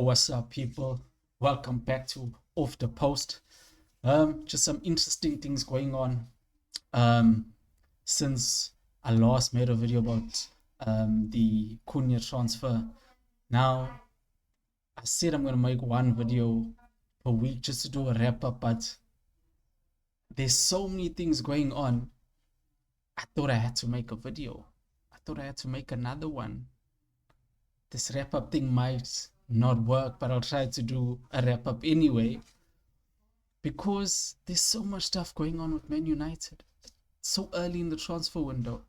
What's up, people? Welcome back to Off the Post. Just some interesting things going on. Since I last made a video about the Cunha transfer. Now, I said I'm gonna make one video per week just to do a wrap up, but there's so many things going on. I thought I had to make a video. I thought I had to make another one. This wrap up thing might not work, but I'll try to do a wrap up anyway, because there's so much stuff going on with Man United so early in the transfer window,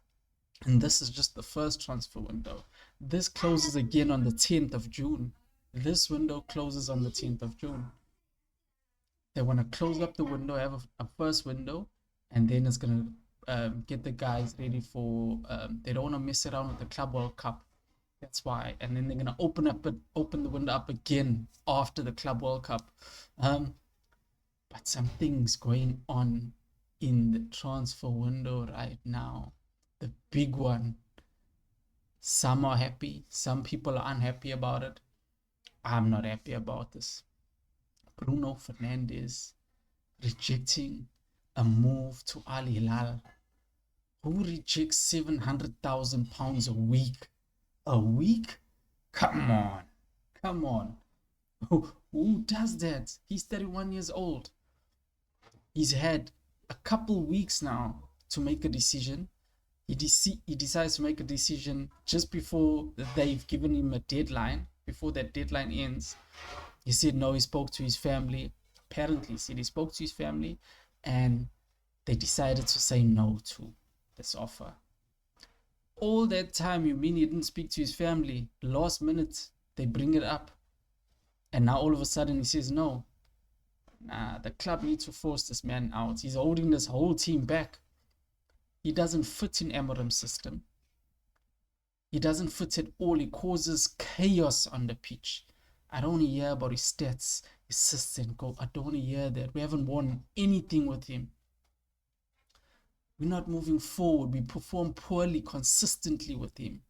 and this is just the first transfer window. This closes again on the 10th of June. This window closes on the 10th of June. They want to close up the window, have a first window, and then it's gonna get the guys ready for they don't want to mess around with the Club World Cup. That's why. And then they're gonna open the window up again after the Club World Cup. But some things going on in the transfer window right now. The big one. Some are happy, some people are unhappy about it. I'm not happy about this. Bruno Fernandes rejecting a move to Al Hilal. Who rejects £700,000 a week? A week? Come on. Who does that? He's 31 years old. He's had a couple weeks now to make a decision. He decides to make a decision just before they've given him a deadline. Before that deadline ends, he said no. He spoke to his family. Apparently, he said he spoke to his family, and they decided to say no to this offer. All that time, you mean he didn't speak to his family? Last minute, they bring it up. And now all of a sudden he says no. Nah, the club needs to force this man out. He's holding this whole team back. He doesn't fit in Amorim's system. He doesn't fit at all. He causes chaos on the pitch. I don't want to hear about his stats, his assists and goal. I don't want to hear that. We haven't won anything with him. We're not moving forward. We perform poorly consistently with him.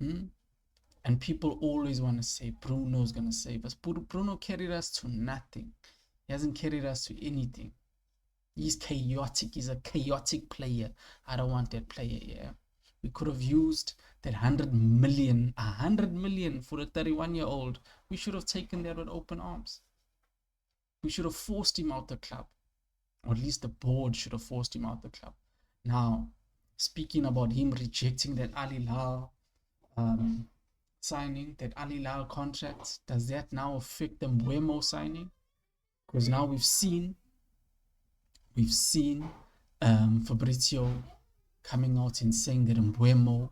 And people always want to say Bruno's going to save us. Bruno carried us to nothing. He hasn't carried us to anything. He's chaotic. He's a chaotic player. I don't want that player here. We could have used that 100 million for a 31-year-old. We should have taken that with open arms. We should have forced him out the club. Or at least the board should have forced him out the club. Now, speaking about him rejecting that Al Hilal signing, that Al Hilal contract, does that now affect the Mbeumo signing? Because now we've seen Fabrizio coming out and saying that Mbeumo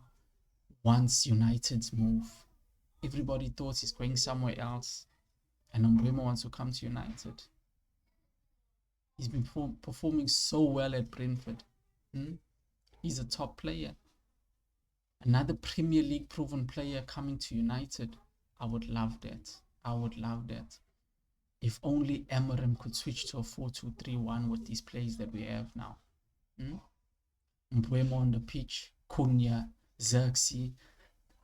wants United's move. Everybody thought he's going somewhere else, and Mbeumo wants to come to United. He's been performing so well at Brentford. He's a top player. Another Premier League proven player coming to United. I would love that. If only Amorim could switch to a 4-2-3-1 with these players that we have now. Mbeumo on the pitch, Cunha, Xerxes,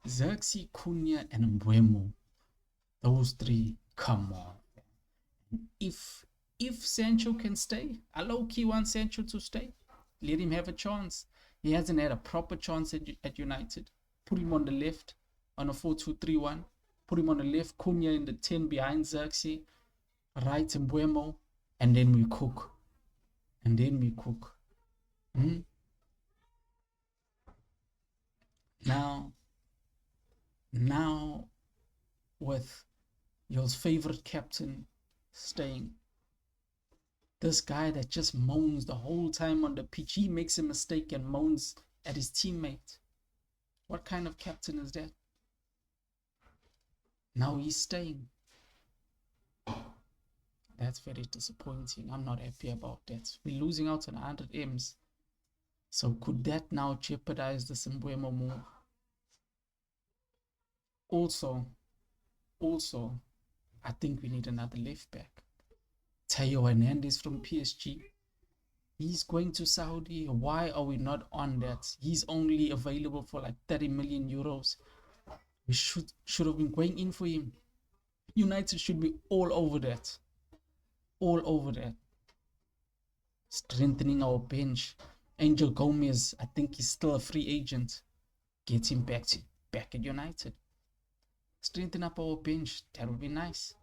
Cunha, and Mbeumo. Those three, come on. If Sancho can stay, I low-key want Sancho to stay. Let him have a chance. He hasn't had a proper chance at United. Put him on the left on a 4-2-3-1. Put him on the left, Cunha in the 10 behind Xerxes. Right, Mbeumo. And then we cook. Now, with your favorite captain staying, this guy that just moans the whole time on the pitch, he makes a mistake and moans at his teammate. What kind of captain is that? Now he's staying. That's very disappointing. I'm not happy about that. We're losing out on 100 M's. So could that now jeopardize the Mbeumo move? Also, I think we need another left back. Theo Hernandez from PSG. He's going to Saudi. Why are we not on that? He's only available for like 30 million euros. We should have been going in for him. United should be all over that. All over that. Strengthening our bench. Angel Gomez, I think he's still a free agent. Get him back at United. Strengthen up our bench. That would be nice.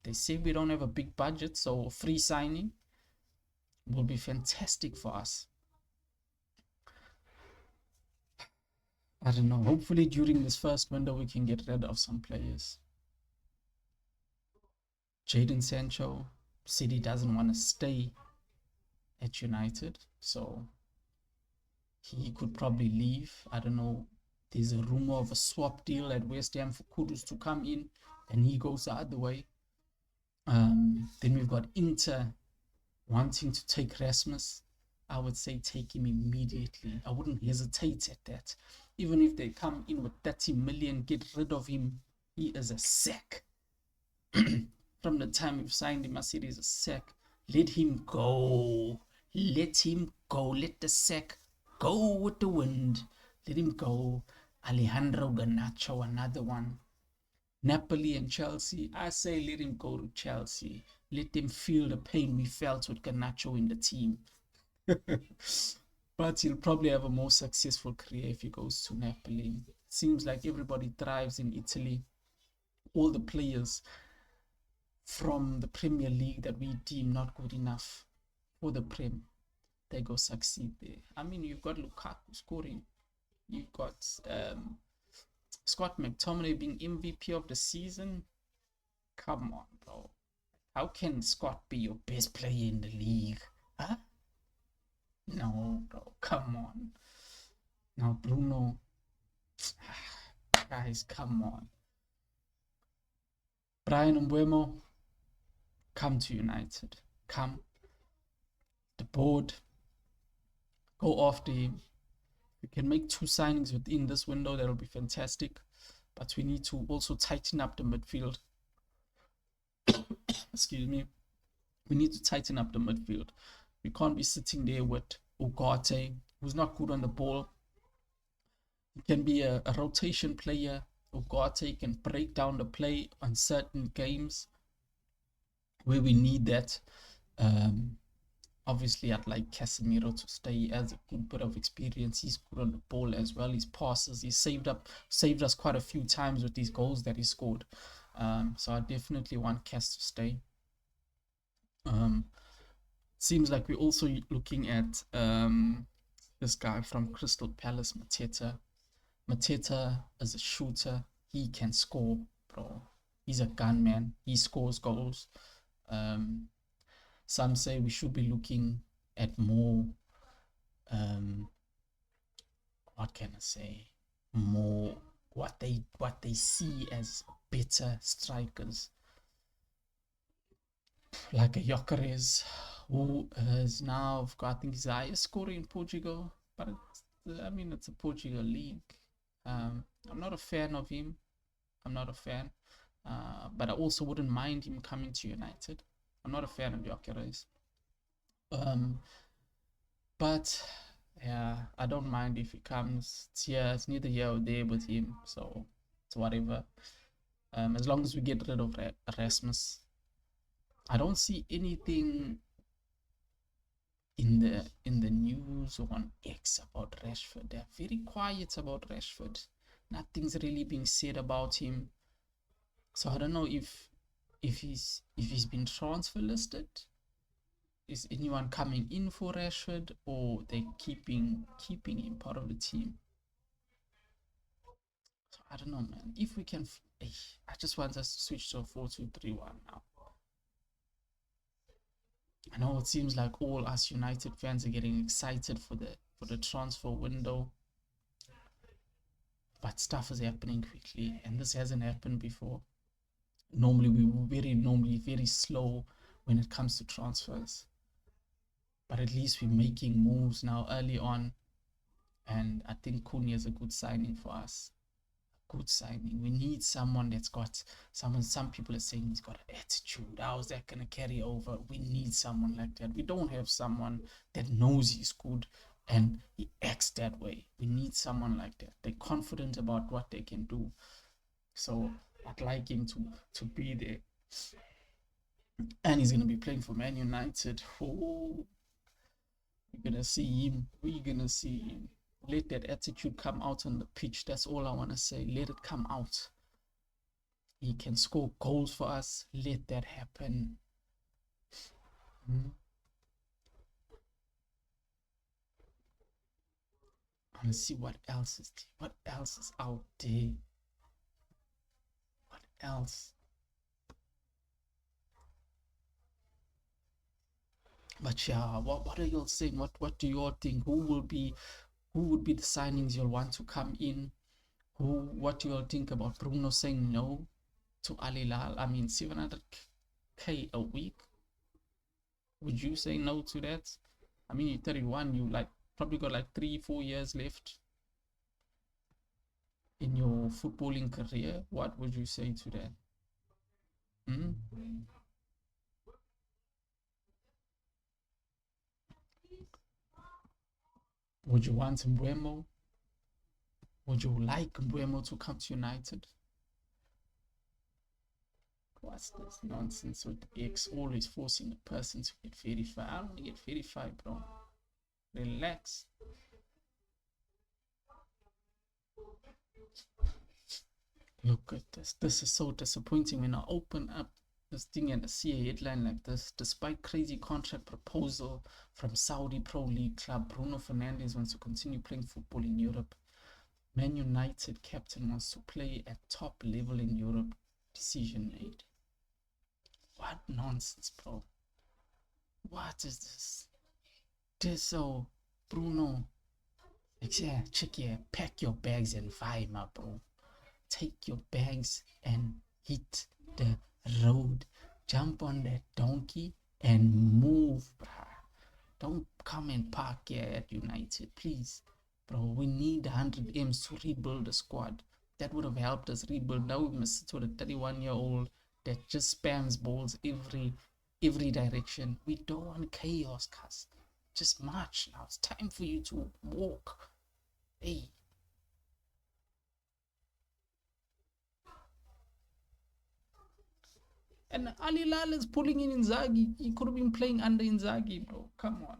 They say we don't have a big budget, so free signing will be fantastic for us. I don't know. Hopefully during this first window we can get rid of some players. Jadon Sancho said he doesn't want to stay at United, so he could probably leave. I don't know. There's a rumor of a swap deal at West Ham for Kudus to come in, and he goes the other way. Then we've got Inter wanting to take Rasmus. I would say take him immediately. I wouldn't hesitate at that. Even if they come in with 30 million, get rid of him. He is a sack. From the time we've signed him, I said he's a sack. Let him go. Let him go. Let the sack go with the wind. Let him go. Alejandro Garnacho, another one. Napoli and Chelsea, I say let him go to Chelsea. Let them feel the pain we felt with Garnacho in the team. But he'll probably have a more successful career if he goes to Napoli. It seems like everybody thrives in Italy. All the players from the Premier League that we deem not good enough for the Prem, they go succeed there. I mean, you've got Lukaku scoring. You've got Scott McTominay being MVP of the season. Come on, bro. How can Scott be your best player in the league? Huh? No, bro. Come on. Now, Bruno. Guys, come on. Brian Mbeumo, come to United. Come. The board. Go after him. We can make 2 signings within this window. That'll be fantastic. But we need to also tighten up the midfield. Excuse me. We need to tighten up the midfield. We can't be sitting there with Ugarte, who's not good on the ball. He can be a rotation player. Ugarte can break down the play on certain games where we need that. Obviously, I'd like Casemiro to stay as a good bit of experience. He's good on the ball as well. His passes, he saved us quite a few times with these goals that he scored. So I definitely want Cas to stay. Seems like we're also looking at this guy from Crystal Palace, Mateta. Mateta is a shooter. He can score, bro. He's a gunman. He scores goals. Some say we should be looking at more, what can I say? More what they see as better strikers, like a Gyökeres, who is now, I think he's the highest scorer in Portugal, but it's a Portugal league. I'm not a fan of him. I'm not a fan, but I also wouldn't mind him coming to United. I'm not a fan of Gyökeres. But yeah, I don't mind if he comes. It's neither here or there with him, so it's whatever. As long as we get rid of Rasmus. I don't see anything in the news or on X about Rashford. They're very quiet about Rashford. Nothing's really being said about him. So I don't know if he's been transfer listed. Is anyone coming in for Rashford, or they keeping him part of the team? So I don't know, man. If we can, I just want us to switch to a 4-2-3-1 now. I know it seems like all us United fans are getting excited for the transfer window, but stuff is happening quickly, and this hasn't happened before. Normally we were very slow when it comes to transfers, but at least we're making moves now early on, and I think Cunha is a good signing for us. Good signing. We need someone that's got some people are saying he's got an attitude. How is that going to carry over? We need someone like that. We don't have someone that knows he's good and he acts that way. We need someone like that. They're confident about what they can do. So I'd like him to be there. And he's gonna be playing for Man United. Oh, we're gonna see him. We're gonna see him. Let that attitude come out on the pitch. That's all I wanna say. Let it come out. He can score goals for us. Let that happen. I wanna see what else is there. What else is out there? What else? But yeah, what are y'all saying? What do you all think? Who would be the signings you'll want to come in? What do you all think about Bruno saying no to Hilal? I mean, 700k a week. Would you say no to that? I mean, you're 31. You like probably got like 3-4 years left in your footballing career. What would you say to that? Hmm? Would you want Mbeumo? Would you like Mbeumo to come to United? What's this nonsense with X always forcing a person to get 35? I don't want to get 35, bro. Relax. Look at this. This is so disappointing when I open up this thing and I see a headline like this. Despite crazy contract proposal from Saudi Pro League club, Bruno Fernandes wants to continue playing football in Europe. Man United captain wants to play at top level in Europe. Decision made. What nonsense, bro. What is this? This so Bruno. Yeah, check here. Pack your bags and vibe, my bro. Take your bags and hit the road. Jump on that donkey and move, bruh. Don't come and park here at United, please. Bro, we need 100 M's to rebuild the squad. That would have helped us rebuild. Now we must sit with a 31-year-old that just spams balls every direction. We don't want chaos, cuz. Just march now. It's time for you to walk. Hey. And Hilal is pulling in Inzaghi. He could have been playing under Inzaghi, bro. Come on.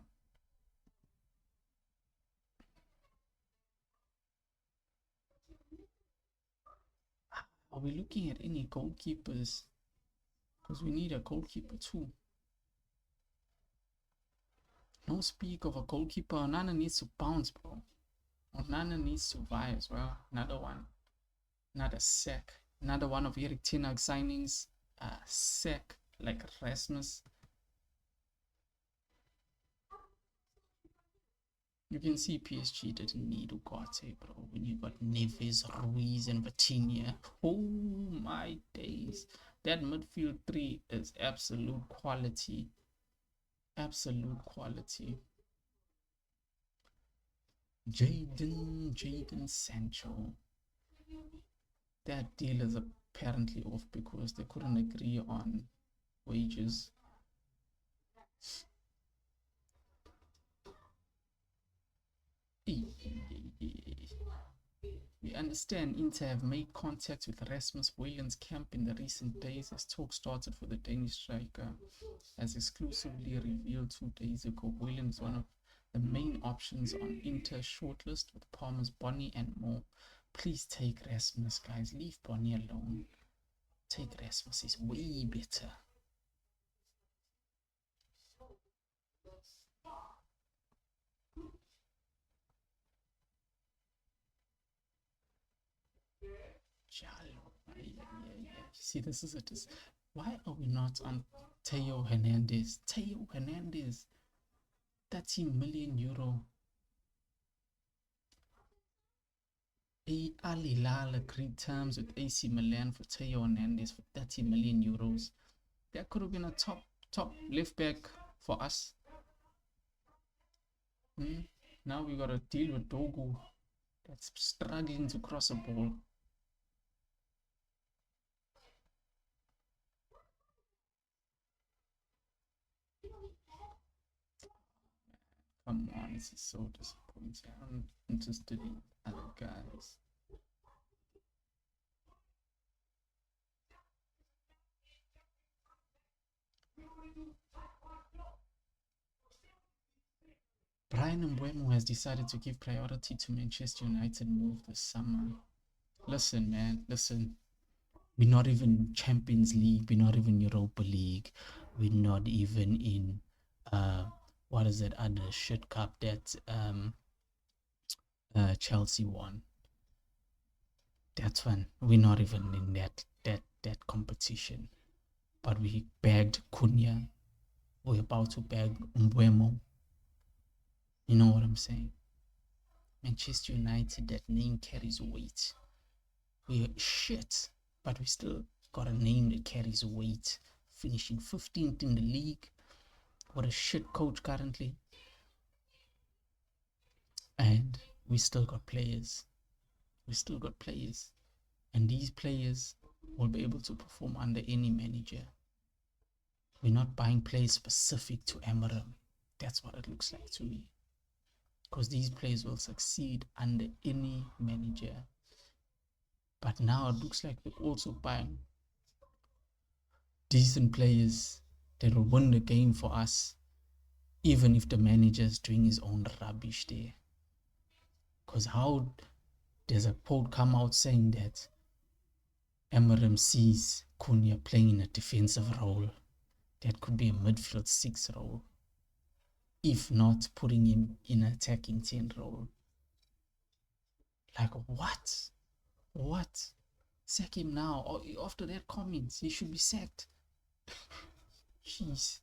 Are we looking at any goalkeepers? Because we need a goalkeeper too. No speak of a goalkeeper. Onana needs to bounce, bro. Onana needs to vie as well. Another one. Another sack. Another one of Erik ten Hag signings. Sack like Rasmus. You can see PSG didn't need Ugarte, bro. When you got Neves, Ruiz, and Vitinha. Oh my days. That midfield three is absolute quality. Absolute quality. Jadon Sancho. That deal is apparently off because they couldn't agree on wages. We understand Inter have made contact with Rasmus Højlund's camp in the recent days as talk started for the Danish striker. As exclusively revealed 2 days ago, Højlund is one of the main options on Inter's shortlist with Palmer's Bonny and more. Please take Rasmus, guys. Leave Bonny alone. Take Rasmus. He's way better. See, this is it. Why are we not on Theo Hernandez? Theo Hernandez. 30 million euro. Hilal agreed terms with AC Milan for Theo Hernandez for 30 million euros. That could have been a top left back for us. Now we got to deal with Dogu that's struggling to cross a ball. Come on, this is so disappointing. I'm interested in other guys. Mbeumo has decided to give priority to Manchester United move this summer. Listen, man, listen. We're not even Champions League. We're not even Europa League. We're not even in what is that other shit cup that Chelsea won. That's when we're not even in that competition. But we bagged Cunha. We're about to bag Mbeumo. You know what I'm saying? Manchester United, that name carries weight. We're shit, but we still got a name that carries weight. Finishing 15th in the league. What a shit coach currently. And we still got players. We still got players. And these players will be able to perform under any manager. We're not buying players specific to Amorim. That's what it looks like to me. Because these players will succeed under any manager. But now it looks like we're also buying decent players that will win the game for us, even if the manager is doing his own rubbish there. Because how does a quote come out saying that Amorim sees Cunha playing in a defensive role? That could be a midfield 6 role, if not putting him in an attacking 10 role. Like, what? What? Sack him now. Or after that comment, he should be sacked. Jeez.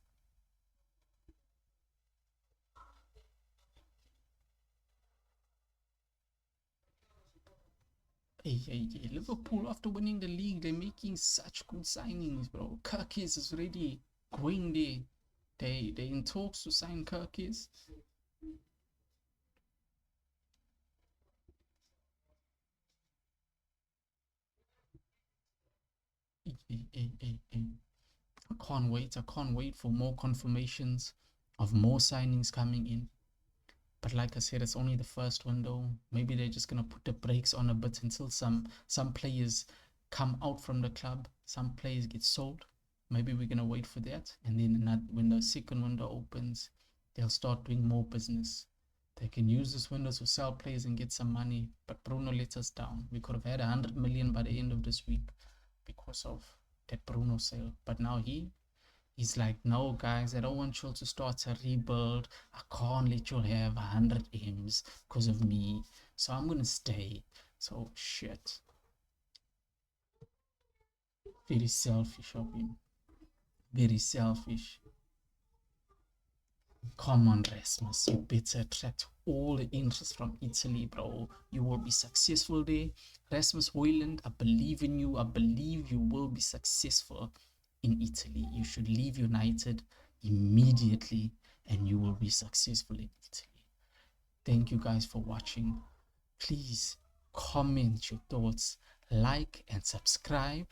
Hey, Liverpool, after winning the league, they're making such good signings, bro. Kirkis is already going there. They're in talks to sign Kirkis. I can't wait for more confirmations of more signings coming in. But like I said, it's only the first window. Maybe they're just gonna put the brakes on a bit until some players come out from the club, some players get sold. Maybe we're gonna wait for that, and then when the second window opens, they'll start doing more business. They can use this window to sell players and get some money. But Bruno let us down. We could have had 100 million by the end of this week because of that Bruno sale. But now he's like, no, guys, I don't want you to start a rebuild. I can't let you have 100 M's because of me. So I'm going to stay. So, shit. Very selfish of him. Very selfish. Come on, Rasmus. You better attract all the interest from Italy, bro. You will be successful there. Rasmus Højlund, I believe in you. I believe you will be successful in Italy. You should leave United immediately and you will be successful in Italy. Thank you guys for watching. Please comment your thoughts, like and subscribe.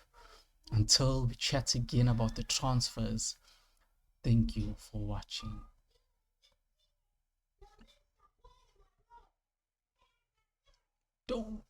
Until we chat again about the transfers. Thank you for watching. Don't